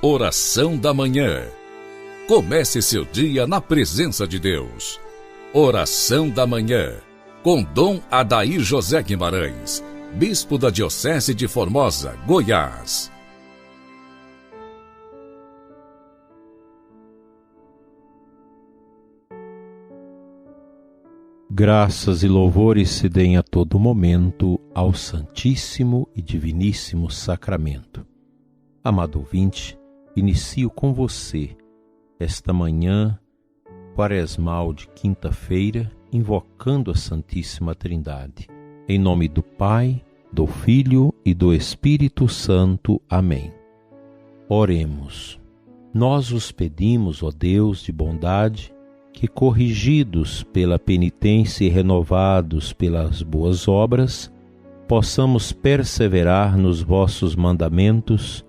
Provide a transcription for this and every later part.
Oração da manhã. Comece seu dia na presença de Deus. Oração da manhã, com Dom Adair José Guimarães, Bispo da Diocese de Formosa, Goiás. Graças e louvores se deem a todo momento ao Santíssimo e Diviníssimo Sacramento. Amado ouvinte, inicio com você esta manhã quaresmal de quinta-feira, invocando a Santíssima Trindade. Em nome do Pai, do Filho e do Espírito Santo. Amém. Oremos. Nós os pedimos, ó Deus de bondade, que, corrigidos pela penitência e renovados pelas boas obras, possamos perseverar nos vossos mandamentos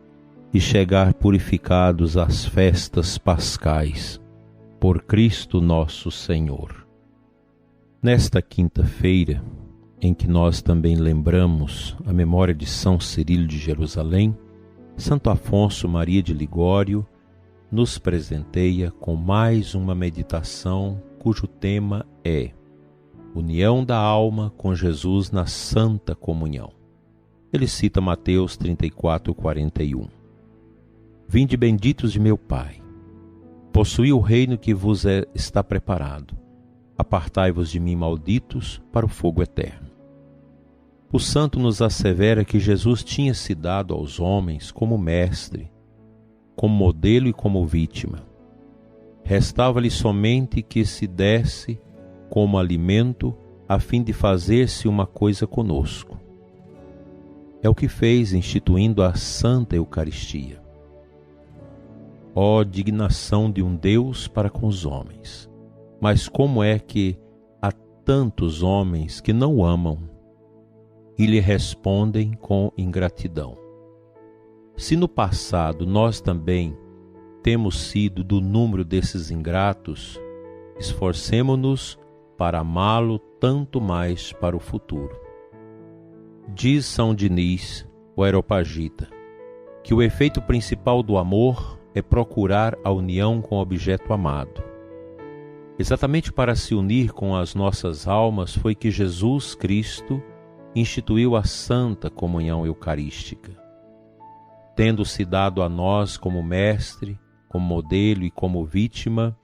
e chegar purificados às festas pascais. Por Cristo nosso Senhor. Nesta quinta-feira, em que nós também lembramos a memória de São Cirilo de Jerusalém, Santo Afonso Maria de Ligório nos presenteia com mais uma meditação cujo tema é União da alma com Jesus na Santa Comunhão. Ele cita Mateus 34:41. Vinde benditos de meu Pai, possuí o reino que vos está preparado. Apartai-vos de mim, malditos, para o fogo eterno. O santo nos assevera que Jesus tinha se dado aos homens como mestre, como modelo e como vítima. Restava-lhe somente que se desse como alimento a fim de fazer-se uma coisa conosco. É o que fez instituindo a Santa Eucaristia. Ó dignação de um Deus para com os homens! Mas como é que há tantos homens que não o amam e lhe respondem com ingratidão? Se no passado nós também temos sido do número desses ingratos, esforcemo-nos para amá-lo tanto mais para o futuro. Diz São Diniz, o Areopagita, que o efeito principal do amor é procurar a união com o objeto amado. Exatamente para se unir com as nossas almas foi que Jesus Cristo instituiu a Santa Comunhão Eucarística. Tendo-se dado a nós como mestre, como modelo e como vítima,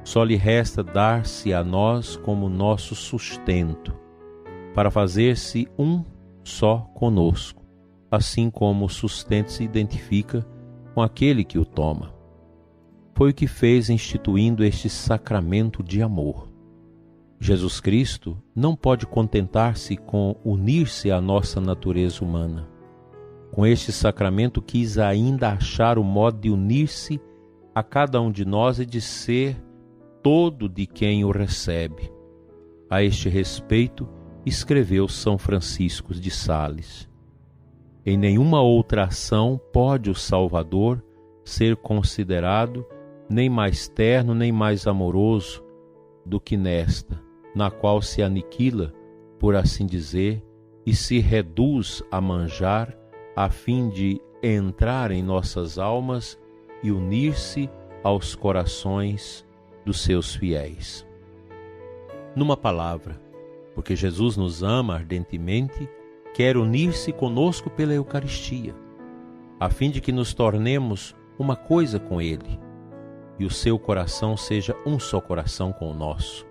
só lhe resta dar-se a nós como nosso sustento, para fazer-se um só conosco, assim como o sustento se identifica com aquele que o toma. Foi o que fez instituindo este sacramento de amor. Jesus Cristo não pode contentar-se com unir-se à nossa natureza humana. Com este sacramento quis ainda achar o modo de unir-se a cada um de nós e de ser todo de quem o recebe. A este respeito, escreveu São Francisco de Sales: em nenhuma outra ação pode o Salvador ser considerado nem mais terno nem mais amoroso do que nesta, na qual se aniquila, por assim dizer, e se reduz a manjar a fim de entrar em nossas almas e unir-se aos corações dos seus fiéis. Numa palavra, porque Jesus nos ama ardentemente, quer unir-se conosco pela Eucaristia, a fim de que nos tornemos uma coisa com Ele, e o seu coração seja um só coração com o nosso.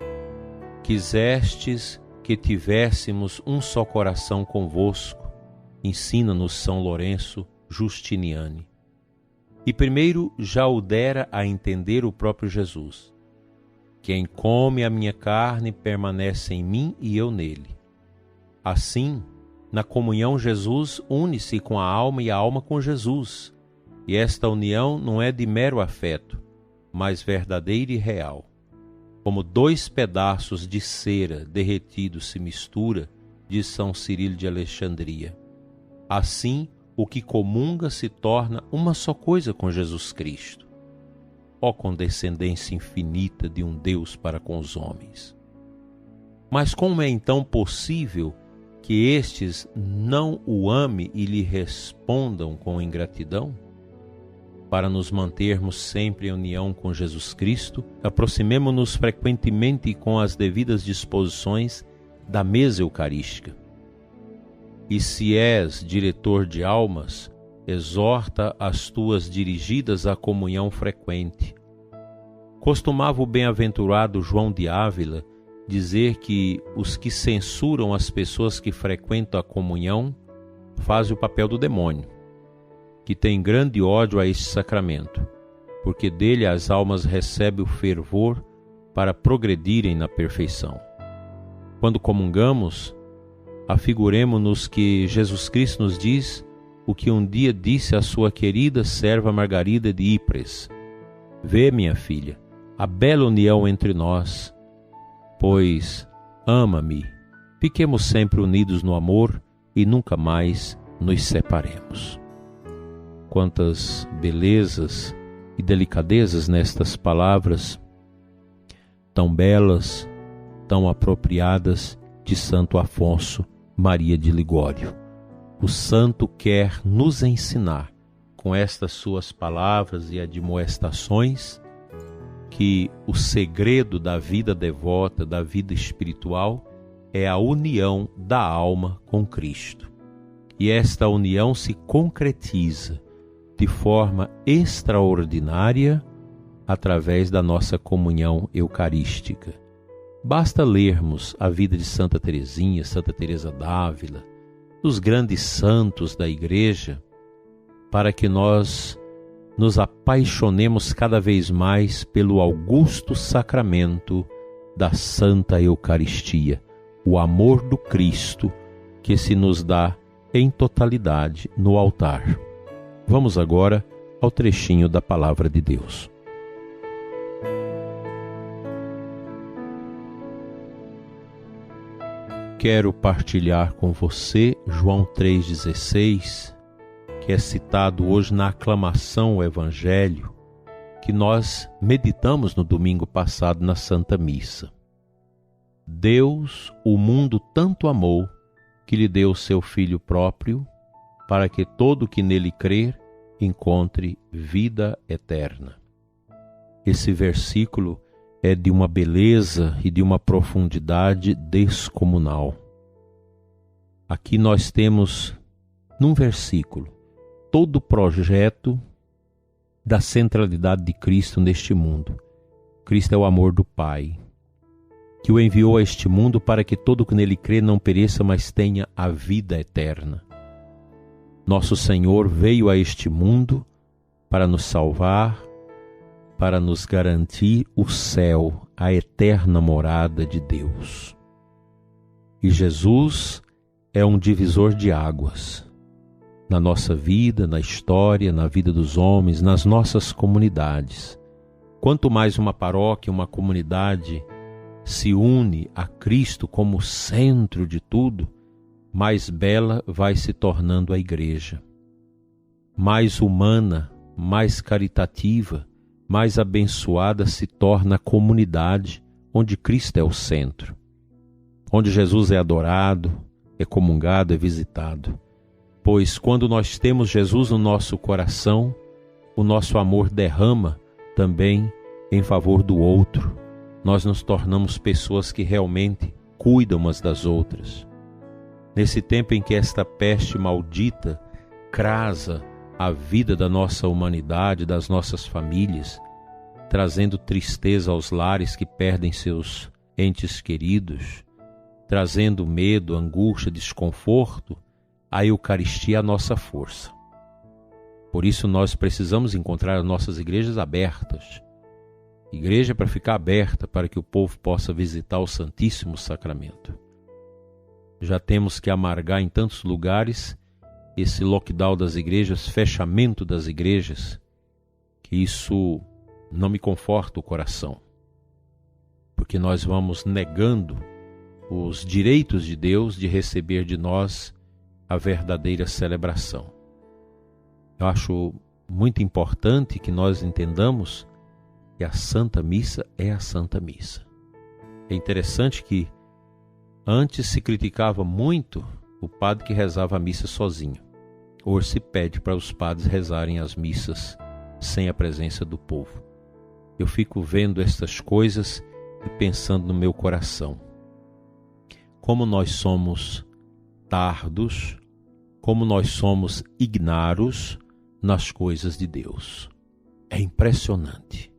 Quisestes que tivéssemos um só coração convosco, ensina-nos São Lourenço Justiniani. E primeiro já o dera a entender o próprio Jesus. Quem come a minha carne permanece em mim e eu nele. Assim, na comunhão Jesus une-se com a alma e a alma com Jesus, e esta união não é de mero afeto, mas verdadeira e real. Como dois pedaços de cera derretidos se mistura, diz São Cirilo de Alexandria. Assim, o que comunga se torna uma só coisa com Jesus Cristo. Ó condescendência infinita de um Deus para com os homens! Mas como é então possível que estes não o amem e lhe respondam com ingratidão? para nos mantermos sempre em união com Jesus Cristo, aproximemo-nos frequentemente com as devidas disposições da mesa eucarística. E se és diretor de almas, exorta as tuas dirigidas à comunhão frequente. Costumava o bem-aventurado João de Ávila dizer que os que censuram as pessoas que frequentam a comunhão fazem o papel do demônio, que tem grande ódio a este sacramento, porque dele as almas recebem o fervor para progredirem na perfeição. Quando comungamos, afiguremo-nos que Jesus Cristo nos diz o que um dia disse à sua querida serva Margarida de Ypres: Vê, minha filha, a bela união entre nós, pois ama-me, fiquemos sempre unidos no amor e nunca mais nos separemos. Quantas belezas e delicadezas nestas palavras, tão belas, tão apropriadas de Santo Afonso Maria de Ligório. O santo quer nos ensinar, com estas suas palavras e admoestações, que o segredo da vida devota, da vida espiritual, é a união da alma com Cristo. E esta união se concretiza de forma extraordinária através da nossa comunhão eucarística. Basta lermos a vida de Santa Teresinha, Santa Teresa d'Ávila, dos grandes santos da Igreja, para que nós nos apaixonemos cada vez mais pelo augusto sacramento da Santa Eucaristia, o amor do Cristo que se nos dá em totalidade no altar. Vamos agora ao trechinho da Palavra de Deus. Quero partilhar com você João 3,16, que é citado hoje na aclamação ao Evangelho, que nós meditamos no domingo passado na Santa Missa. Deus o mundo tanto amou, que lhe deu seu Filho próprio, para que todo que nele crer encontre vida eterna. Esse versículo é de uma beleza e de uma profundidade descomunal. Aqui nós temos, num versículo, todo o projeto da centralidade de Cristo neste mundo. Cristo é o amor do Pai, que o enviou a este mundo para que todo que nele crê não pereça, mas tenha a vida eterna. Nosso Senhor veio a este mundo para nos salvar, para nos garantir o céu, a eterna morada de Deus. E Jesus é um divisor de águas na nossa vida, na história, na vida dos homens, nas nossas comunidades. Quanto mais uma paróquia, uma comunidade se une a Cristo como centro de tudo, mais bela vai se tornando a igreja. Mais humana, mais caritativa, mais abençoada se torna a comunidade onde Cristo é o centro, onde Jesus é adorado, é comungado, é visitado. Pois quando nós temos Jesus no nosso coração, o nosso amor derrama também em favor do outro. Nós nos tornamos pessoas que realmente cuidam umas das outras. Nesse tempo em que esta peste maldita crasa a vida da nossa humanidade, das nossas famílias, trazendo tristeza aos lares que perdem seus entes queridos, trazendo medo, angústia, desconforto, a Eucaristia é a nossa força. Por isso nós precisamos encontrar as nossas igrejas abertas. Igreja para ficar aberta, para que o povo possa visitar o Santíssimo Sacramento. Já temos que amargar em tantos lugares esse lockdown das igrejas, fechamento das igrejas, que isso não me conforta o coração, porque nós vamos negando os direitos de Deus de receber de nós a verdadeira celebração. Eu acho muito importante que nós entendamos que a Santa Missa é a Santa Missa. É interessante que antes se criticava muito o padre que rezava a missa sozinho. Hoje se pede para os padres rezarem as missas sem a presença do povo. Eu fico vendo estas coisas e pensando no meu coração. Como nós somos tardos, como nós somos ignaros nas coisas de Deus. É impressionante.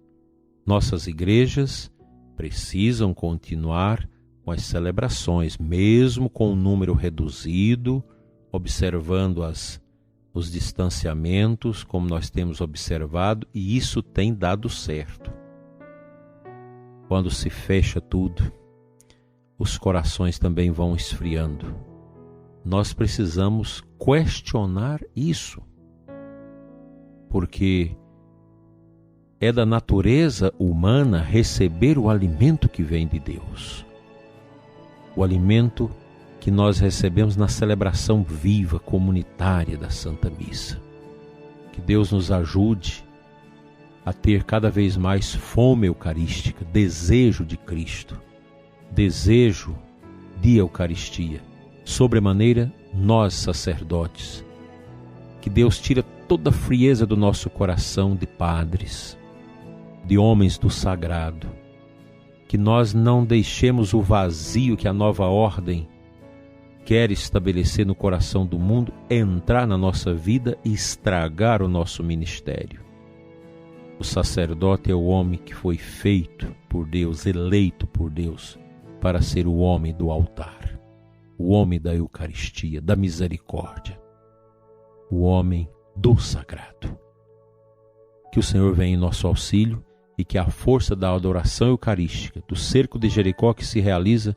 Nossas igrejas precisam continuar com as celebrações, mesmo com um número reduzido, observando os distanciamentos, como nós temos observado, e isso tem dado certo. Quando se fecha tudo, os corações também vão esfriando. Nós precisamos questionar isso, porque é da natureza humana receber o alimento que vem de Deus. O alimento que nós recebemos na celebração viva, comunitária da Santa Missa. Que Deus nos ajude a ter cada vez mais fome eucarística, desejo de Cristo, desejo de Eucaristia. Sobremaneira, nós sacerdotes, que Deus tira toda a frieza do nosso coração de padres, de homens do sagrado, que nós não deixemos o vazio que a nova ordem quer estabelecer no coração do mundo entrar na nossa vida e estragar o nosso ministério. O sacerdote é o homem que foi feito por Deus, eleito por Deus, para ser o homem do altar, o homem da Eucaristia, da misericórdia, o homem do sagrado. Que o Senhor venha em nosso auxílio e que a força da adoração eucarística, do cerco de Jericó que se realiza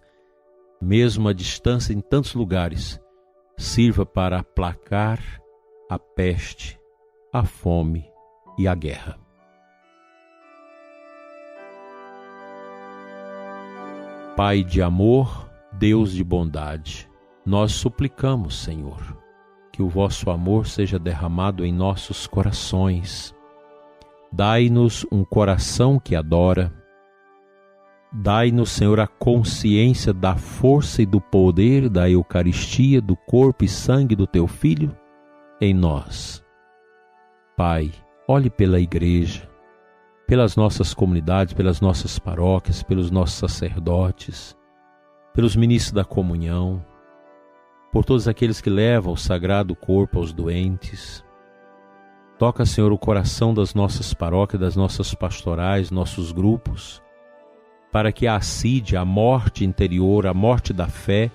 mesmo à distância em tantos lugares, sirva para aplacar a peste, a fome e a guerra. Pai de amor, Deus de bondade, nós suplicamos, Senhor, que o vosso amor seja derramado em nossos corações. Dai-nos um coração que adora. Dai-nos, Senhor, a consciência da força e do poder da Eucaristia, do corpo e sangue do Teu Filho em nós. Pai, olhe pela Igreja, pelas nossas comunidades, pelas nossas paróquias, pelos nossos sacerdotes, pelos ministros da comunhão, por todos aqueles que levam o sagrado corpo aos doentes. Toca, Senhor, o coração das nossas paróquias, das nossas pastorais, nossos grupos, para que a assídia, a morte interior, a morte da fé,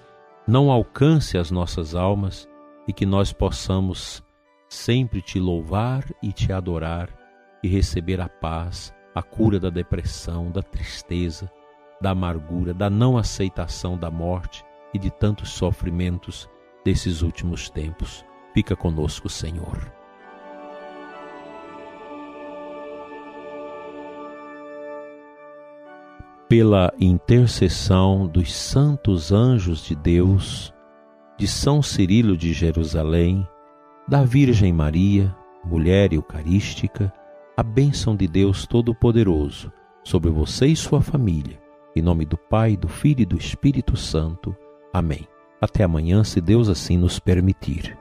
não alcance as nossas almas e que nós possamos sempre Te louvar e Te adorar e receber a paz, a cura da depressão, da tristeza, da amargura, da não aceitação da morte e de tantos sofrimentos desses últimos tempos. Fica conosco, Senhor. Pela intercessão dos santos anjos de Deus, de São Cirilo de Jerusalém, da Virgem Maria, mulher eucarística, a bênção de Deus Todo-Poderoso sobre você e sua família. Em nome do Pai, do Filho e do Espírito Santo. Amém. Até amanhã, se Deus assim nos permitir.